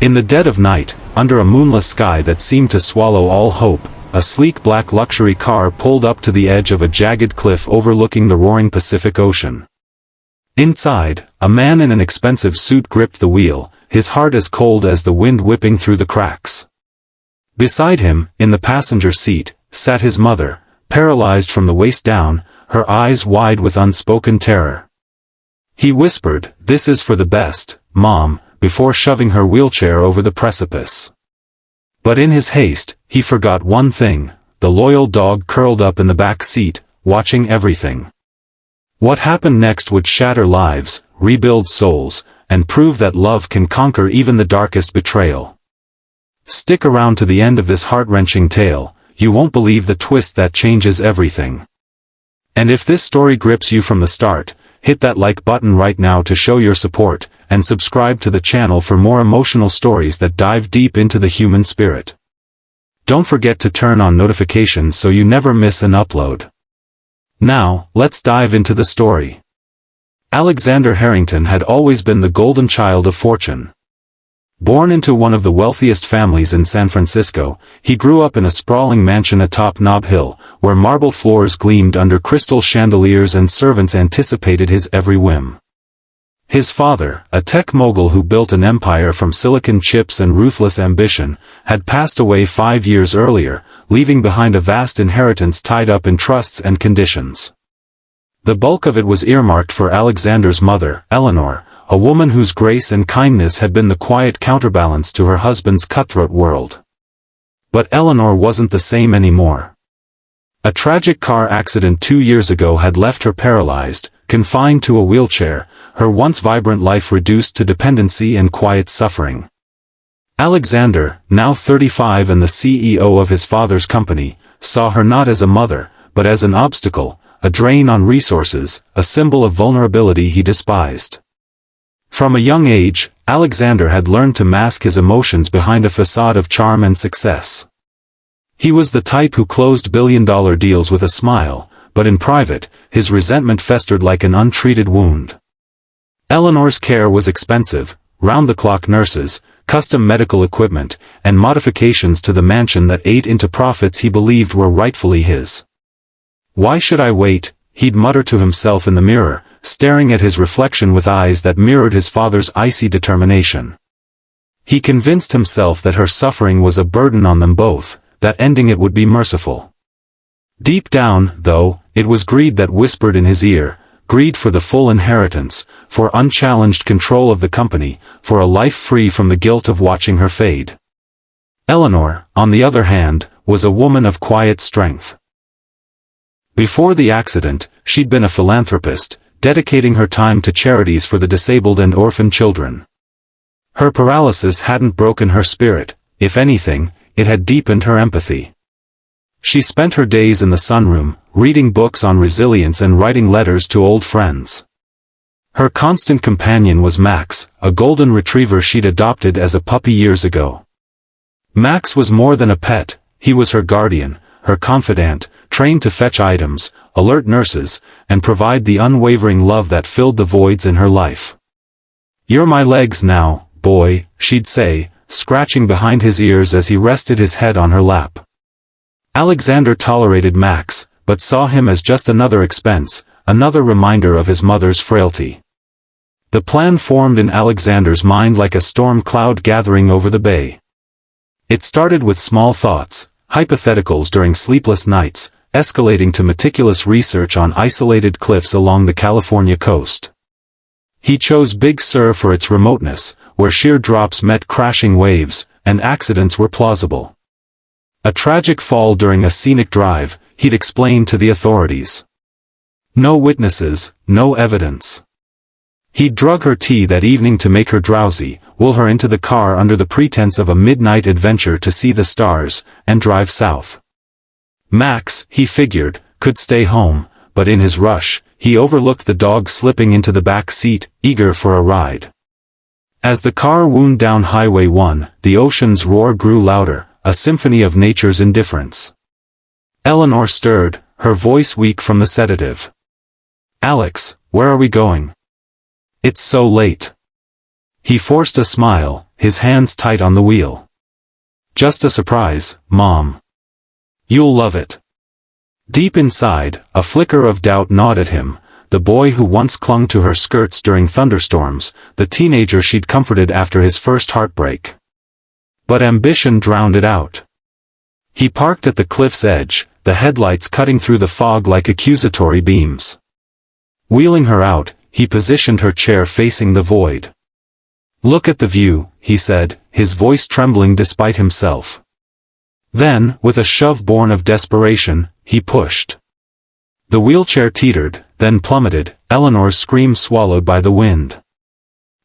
In the dead of night, under a moonless sky that seemed to swallow all hope, a sleek black luxury car pulled up to the edge of a jagged cliff overlooking the roaring Pacific Ocean. Inside, a man in an expensive suit gripped the wheel, his heart as cold as the wind whipping through the cracks. Beside him, in the passenger seat, sat his mother, paralyzed from the waist down, her eyes wide with unspoken terror. He whispered, "This is for the best, Mom," before shoving her wheelchair over the precipice. But in his haste, he forgot one thing: the loyal dog curled up in the back seat, watching everything. What happened next would shatter lives, rebuild souls, and prove that love can conquer even the darkest betrayal. Stick around to the end of this heart-wrenching tale, you won't believe the twist that changes everything. And if this story grips you from the start, hit that like button right now to show your support, and subscribe to the channel for more emotional stories that dive deep into the human spirit. Don't forget to turn on notifications so you never miss an upload. Now, let's dive into the story. Alexander Harrington had always been the golden child of fortune. Born into one of the wealthiest families in San Francisco, he grew up in a sprawling mansion atop Nob Hill, where marble floors gleamed under crystal chandeliers and servants anticipated his every whim. His father, a tech mogul who built an empire from silicon chips and ruthless ambition, had passed away 5 years earlier, leaving behind a vast inheritance tied up in trusts and conditions. The bulk of it was earmarked for Alexander's mother, Eleanor, a woman whose grace and kindness had been the quiet counterbalance to her husband's cutthroat world. But Eleanor wasn't the same anymore. A tragic car accident 2 years ago had left her paralyzed, confined to a wheelchair, her once vibrant life reduced to dependency and quiet suffering. Alexander, now 35 and the CEO of his father's company, saw her not as a mother, but as an obstacle, a drain on resources, a symbol of vulnerability he despised. From a young age, Alexander had learned to mask his emotions behind a facade of charm and success. He was the type who closed billion-dollar deals with a smile, but in private, his resentment festered like an untreated wound. Eleanor's care was expensive: round-the-clock nurses, custom medical equipment, and modifications to the mansion that ate into profits he believed were rightfully his. "Why should I wait?" he'd mutter to himself in the mirror, staring at his reflection with eyes that mirrored his father's icy determination. He convinced himself that her suffering was a burden on them both, that ending it would be merciful. Deep down, though, it was greed that whispered in his ear, greed for the full inheritance, for unchallenged control of the company, for a life free from the guilt of watching her fade. Eleanor, on the other hand, was a woman of quiet strength. Before the accident, she'd been a philanthropist, dedicating her time to charities for the disabled and orphan children. Her paralysis hadn't broken her spirit; if anything, it had deepened her empathy. She spent her days in the sunroom, reading books on resilience and writing letters to old friends. Her constant companion was Max, a golden retriever she'd adopted as a puppy years ago. Max was more than a pet; he was her guardian, her confidant, trained to fetch items, alert nurses, and provide the unwavering love that filled the voids in her life. "You're my legs now, boy," she'd say, scratching behind his ears as he rested his head on her lap. Alexander tolerated Max, but saw him as just another expense, another reminder of his mother's frailty. The plan formed in Alexander's mind like a storm cloud gathering over the bay. It started with small thoughts, hypotheticals during sleepless nights, escalating to meticulous research on isolated cliffs along the California coast. He chose Big Sur for its remoteness, where sheer drops met crashing waves, and accidents were plausible. A tragic fall during a scenic drive, he'd explained to the authorities. No witnesses, no evidence. He'd drug her tea that evening to make her drowsy, will her into the car under the pretense of a midnight adventure to see the stars, and drive south. Max, he figured, could stay home, but in his rush, he overlooked the dog slipping into the back seat, eager for a ride. As the car wound down Highway 1, the ocean's roar grew louder, a symphony of nature's indifference. Eleanor stirred, her voice weak from the sedative. "Alex, where are we going? It's so late." He forced a smile, his hands tight on the wheel. "Just a surprise, Mom. You'll love it." Deep inside, a flicker of doubt gnawed at him, the boy who once clung to her skirts during thunderstorms, the teenager she'd comforted after his first heartbreak. But ambition drowned it out. He parked at the cliff's edge, the headlights cutting through the fog like accusatory beams. Wheeling her out, he positioned her chair facing the void. "Look at the view," he said, his voice trembling despite himself. Then, with a shove born of desperation, he pushed. The wheelchair teetered, then plummeted, Eleanor's scream swallowed by the wind.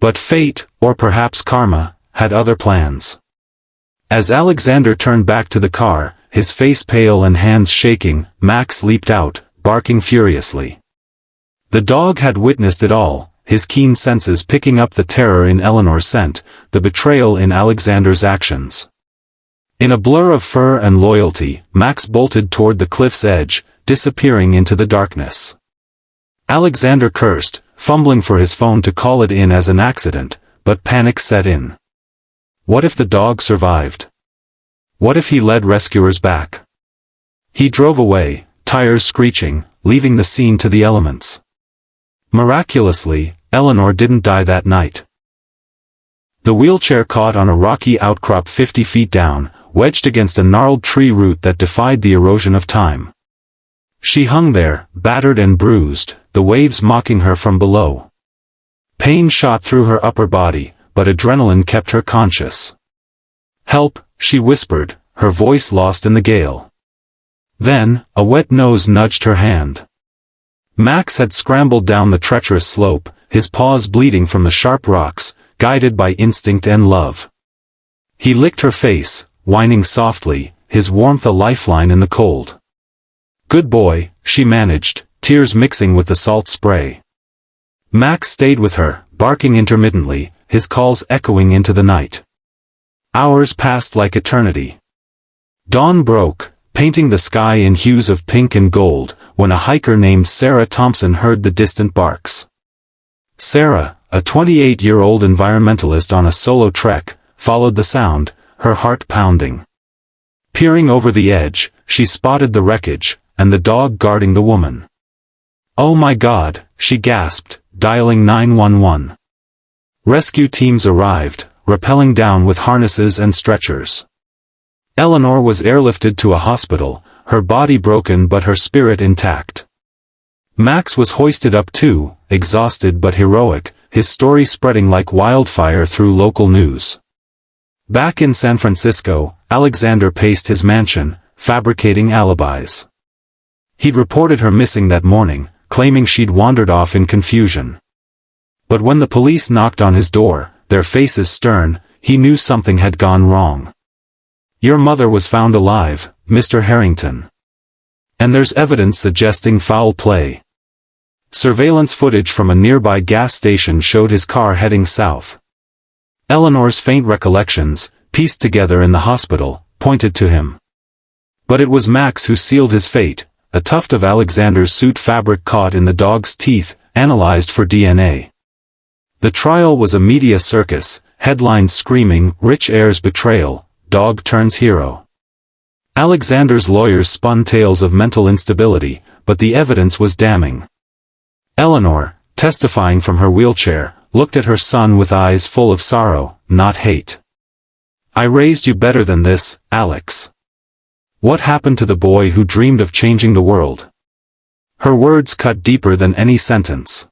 But fate, or perhaps karma, had other plans. As Alexander turned back to the car, his face pale and hands shaking, Max leaped out, barking furiously. The dog had witnessed it all, his keen senses picking up the terror in Eleanor's scent, the betrayal in Alexander's actions. In a blur of fur and loyalty, Max bolted toward the cliff's edge, disappearing into the darkness. Alexander cursed, fumbling for his phone to call it in as an accident, but panic set in. What if the dog survived? What if he led rescuers back? He drove away, tires screeching, leaving the scene to the elements. Miraculously, Eleanor didn't die that night. The wheelchair caught on a rocky outcrop 50 feet down, wedged against a gnarled tree root that defied the erosion of time. She hung there, battered and bruised, the waves mocking her from below. Pain shot through her upper body, but adrenaline kept her conscious. "Help," she whispered, her voice lost in the gale. Then, a wet nose nudged her hand. Max had scrambled down the treacherous slope, his paws bleeding from the sharp rocks, guided by instinct and love. He licked her face, whining softly, his warmth a lifeline in the cold. "Good boy," she managed, tears mixing with the salt spray. Max stayed with her, barking intermittently, his calls echoing into the night. Hours passed like eternity. Dawn broke, painting the sky in hues of pink and gold, when a hiker named Sarah Thompson heard the distant barks. Sarah, a 28-year-old environmentalist on a solo trek, followed the sound, her heart pounding. Peering over the edge, she spotted the wreckage, and the dog guarding the woman. "Oh my God," she gasped, dialing 911. Rescue teams arrived, rappelling down with harnesses and stretchers. Eleanor was airlifted to a hospital, her body broken but her spirit intact. Max was hoisted up too, exhausted but heroic, his story spreading like wildfire through local news. Back in San Francisco, Alexander paced his mansion, fabricating alibis. He'd reported her missing that morning, claiming she'd wandered off in confusion. But when the police knocked on his door, their faces stern, he knew something had gone wrong. "Your mother was found alive, Mr. Harrington. And there's evidence suggesting foul play." Surveillance footage from a nearby gas station showed his car heading south. Eleanor's faint recollections, pieced together in the hospital, pointed to him. But it was Max who sealed his fate, a tuft of Alexander's suit fabric caught in the dog's teeth, analyzed for DNA. The trial was a media circus, headlines screaming, "Rich heir's betrayal, dog turns hero." Alexander's lawyers spun tales of mental instability, but the evidence was damning. Eleanor, testifying from her wheelchair, looked at her son with eyes full of sorrow, not hate. "I raised you better than this, Alex. What happened to the boy who dreamed of changing the world?" Her words cut deeper than any sentence.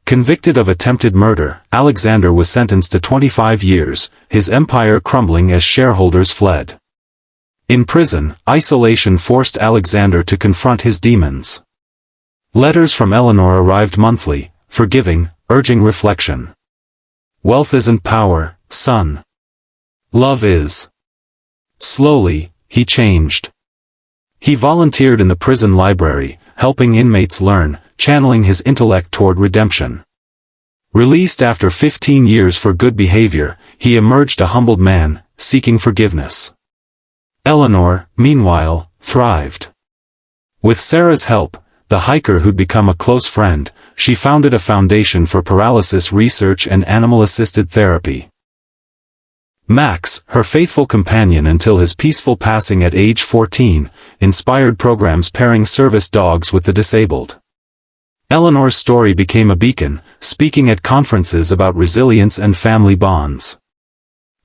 Convicted of attempted murder, Alexander was sentenced to 25 years, his empire crumbling as shareholders fled. In prison, isolation forced Alexander to confront his demons. Letters from Eleanor arrived monthly, forgiving, urging reflection. "Wealth isn't power, son. Love is." Slowly, he changed. He volunteered in the prison library, helping inmates learn, channeling his intellect toward redemption. Released after 15 years for good behavior, he emerged a humbled man, seeking forgiveness. Eleanor, meanwhile, thrived. With Sarah's help, the hiker who'd become a close friend, she founded a foundation for paralysis research and animal-assisted therapy. Max, her faithful companion until his peaceful passing at age 14, inspired programs pairing service dogs with the disabled. Eleanor's story became a beacon, speaking at conferences about resilience and family bonds.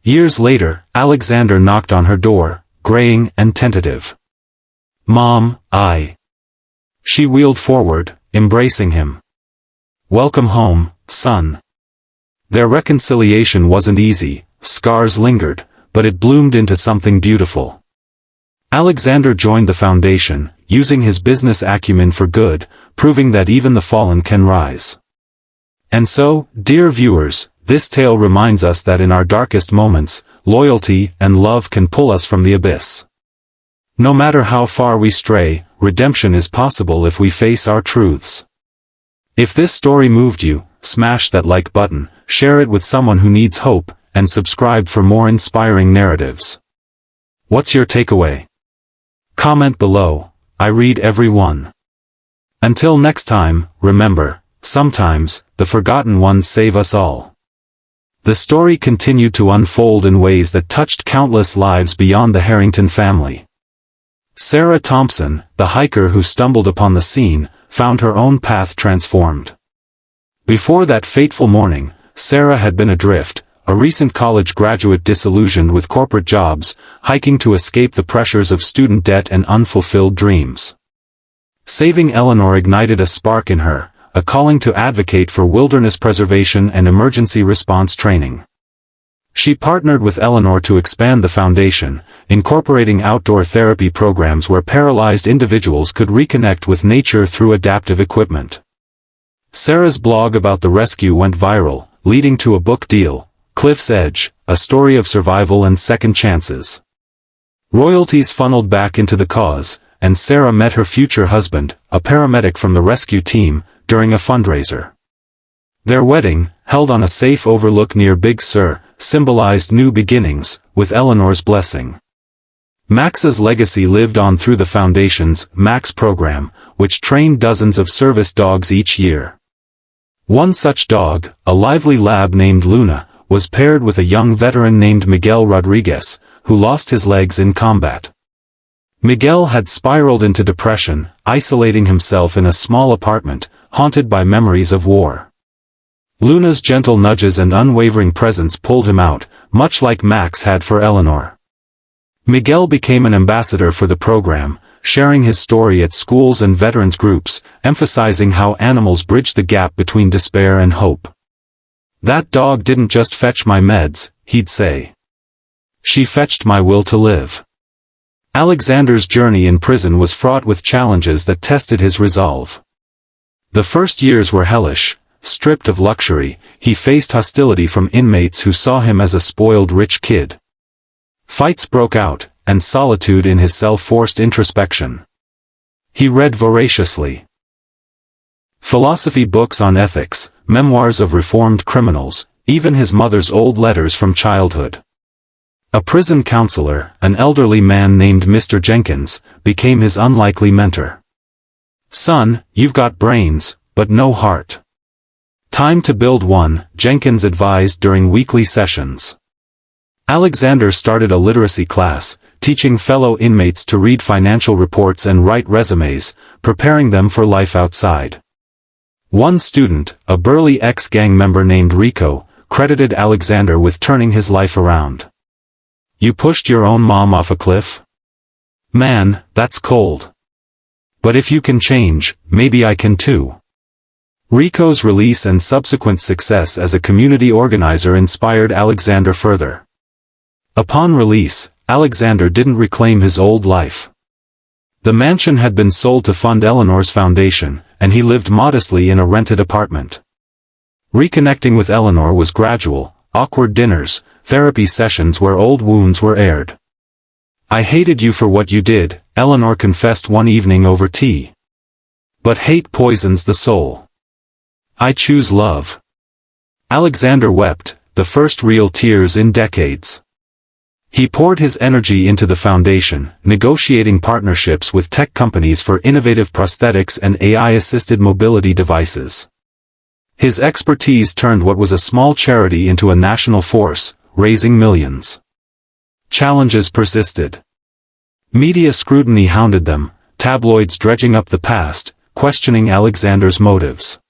Years later, Alexander knocked on her door, graying and tentative. "Mom, She wheeled forward, embracing him. "Welcome home, son." Their reconciliation wasn't easy, scars lingered, but it bloomed into something beautiful. Alexander joined the foundation, using his business acumen for good, proving that even the fallen can rise. And so, dear viewers, this tale reminds us that in our darkest moments, loyalty and love can pull us from the abyss. No matter how far we stray, redemption is possible if we face our truths. If this story moved you, smash that like button, share it with someone who needs hope, and subscribe for more inspiring narratives. What's your takeaway? Comment below, I read every one. Until next time, remember, sometimes, the forgotten ones save us all. The story continued to unfold in ways that touched countless lives beyond the Harrington family. Sarah Thompson, the hiker who stumbled upon the scene, found her own path transformed. Before that fateful morning, Sarah had been adrift, a recent college graduate disillusioned with corporate jobs, hiking to escape the pressures of student debt and unfulfilled dreams. Saving Eleanor ignited a spark in her, a calling to advocate for wilderness preservation and emergency response training. She partnered with Eleanor to expand the foundation, incorporating outdoor therapy programs where paralyzed individuals could reconnect with nature through adaptive equipment. Sarah's blog about the rescue went viral, leading to a book deal, Cliff's Edge, a story of survival and second chances. Royalties funneled back into the cause, and Sarah met her future husband, a paramedic from the rescue team, during a fundraiser. Their wedding, held on a safe overlook near Big Sur, symbolized new beginnings, with Eleanor's blessing. Max's legacy lived on through the Foundation's Max program, which trained dozens of service dogs each year. One such dog, a lively lab named Luna, was paired with a young veteran named Miguel Rodriguez, who lost his legs in combat. Miguel had spiraled into depression, isolating himself in a small apartment, haunted by memories of war. Luna's gentle nudges and unwavering presence pulled him out, much like Max had for Eleanor. Miguel became an ambassador for the program, sharing his story at schools and veterans groups, emphasizing how animals bridge the gap between despair and hope. "That dog didn't just fetch my meds," he'd say. "She fetched my will to live." Alexander's journey in prison was fraught with challenges that tested his resolve. The first years were hellish. Stripped of luxury, he faced hostility from inmates who saw him as a spoiled rich kid. Fights broke out, and solitude in his cell forced introspection. He read voraciously. Philosophy books on ethics, memoirs of reformed criminals, even his mother's old letters from childhood. A prison counselor, an elderly man named Mr. Jenkins, became his unlikely mentor. "Son, you've got brains, but no heart. Time to build one," Jenkins advised during weekly sessions. Alexander started a literacy class, teaching fellow inmates to read financial reports and write resumes, preparing them for life outside. One student, a burly ex-gang member named Rico, credited Alexander with turning his life around. "You pushed your own mom off a cliff? Man, that's cold. But if you can change, maybe I can too." Rico's release and subsequent success as a community organizer inspired Alexander further. Upon release, Alexander didn't reclaim his old life. The mansion had been sold to fund Eleanor's foundation, and he lived modestly in a rented apartment. Reconnecting with Eleanor was gradual, awkward dinners, therapy sessions where old wounds were aired. "I hated you for what you did," Eleanor confessed one evening over tea. "But hate poisons the soul. I choose love." Alexander wept, the first real tears in decades. He poured his energy into the foundation, negotiating partnerships with tech companies for innovative prosthetics and AI-assisted mobility devices. His expertise turned what was a small charity into a national force, raising millions. Challenges persisted. Media scrutiny hounded them, tabloids dredging up the past, questioning Alexander's motives.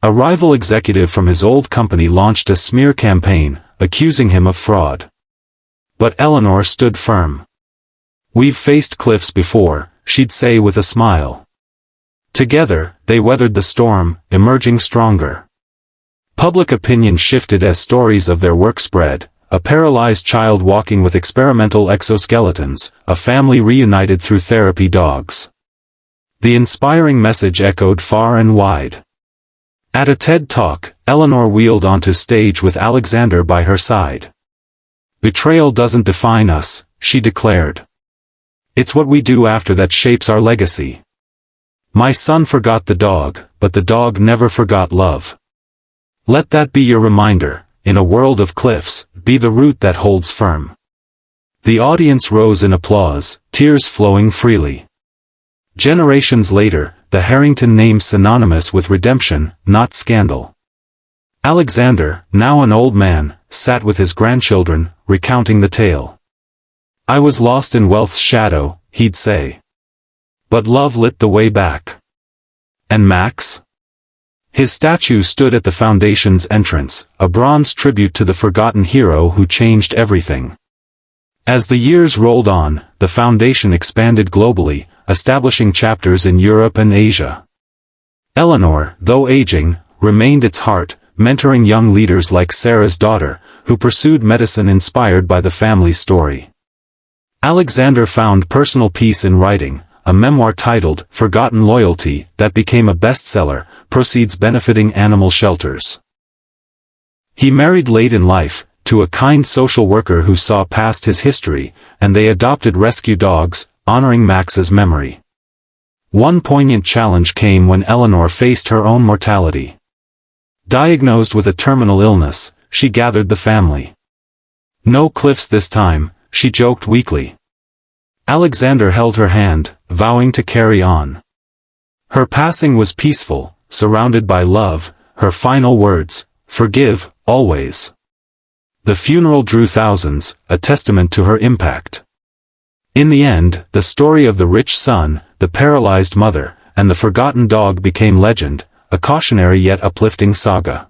A rival executive from his old company launched a smear campaign, accusing him of fraud. But Eleanor stood firm. "We've faced cliffs before," she'd say with a smile. Together, they weathered the storm, emerging stronger. Public opinion shifted as stories of their work spread: a paralyzed child walking with experimental exoskeletons, a family reunited through therapy dogs. The inspiring message echoed far and wide. At a TED Talk, Eleanor wheeled onto stage with Alexander by her side. "Betrayal doesn't define us," she declared. "It's what we do after that shapes our legacy. My son forgot the dog, but the dog never forgot love. Let that be your reminder, in a world of cliffs, be the root that holds firm." The audience rose in applause, tears flowing freely. Generations later, the Harrington name synonymous with redemption, not scandal. Alexander, now an old man, sat with his grandchildren, recounting the tale. "I was lost in wealth's shadow," he'd say. "But love lit the way back." And Max? His statue stood at the foundation's entrance, a bronze tribute to the forgotten hero who changed everything. As the years rolled on, the foundation expanded globally, establishing chapters in Europe and Asia. Eleanor, though aging, remained its heart, mentoring young leaders like Sarah's daughter, who pursued medicine inspired by the family story. Alexander found personal peace in writing, a memoir titled Forgotten Loyalty that became a bestseller, proceeds benefiting animal shelters. He married late in life, to a kind social worker who saw past his history, and they adopted rescue dogs, honoring Max's memory. One poignant challenge came when Eleanor faced her own mortality. Diagnosed with a terminal illness, she gathered the family. "No cliffs this time," she joked weakly. Alexander held her hand, vowing to carry on. Her passing was peaceful, surrounded by love, her final words, "Forgive, always." The funeral drew thousands, a testament to her impact. In the end, the story of the rich son, the paralyzed mother, and the forgotten dog became legend, a cautionary yet uplifting saga.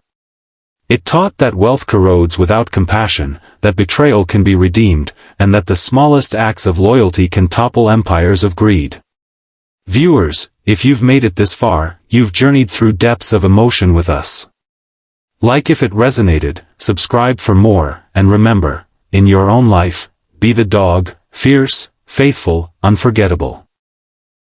It taught that wealth corrodes without compassion, that betrayal can be redeemed, and that the smallest acts of loyalty can topple empires of greed. Viewers, if you've made it this far, you've journeyed through depths of emotion with us. Like if it resonated, subscribe for more, and remember, in your own life, be the dog, fierce, faithful, unforgettable.